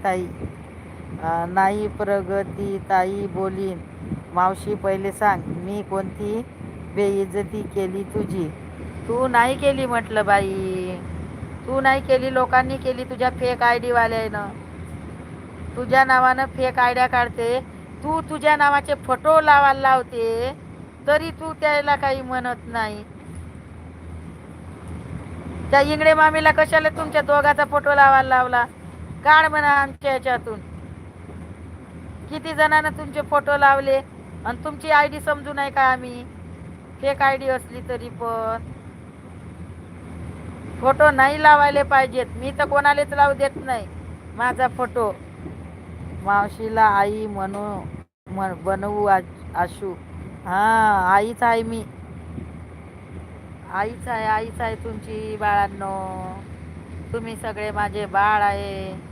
ताई. नाही प्रगती ताई बोलीन. मावशी पहिले सांग, मी कोणती बेइज्जती केली तुझी? तू नाही केली म्हटलं बाई, तू नाही केली, लोकांनी केली तुझ्या फेक आय डी वाल्यानं. तुझ्या नावानं फेक आयड्या काढते, तू तुझ्या नावाचे फोटो लावायला लावते, तरी तू त्याला काही म्हणत नाही. त्या इंगडे मामीला कशाला तुमच्या दोघाचा फोटो लावायला लावला? काढ म्हणा आमच्या याच्यातून. किती जणांना तुमचे फोटो लावले आणि तुमची आय डी समजू नाही का आम्ही? फेक आय डी असली तरी पण फोटो नाही लावायला पाहिजेत. मी तर कोणालाच लावू देत नाही माझा फोटो. मावशीला आई बनवू आशू. हां, आईच आहे मी, आईच आहे तुमची बाळांनो. तुम्ही सगळे माझे बाळ आहे.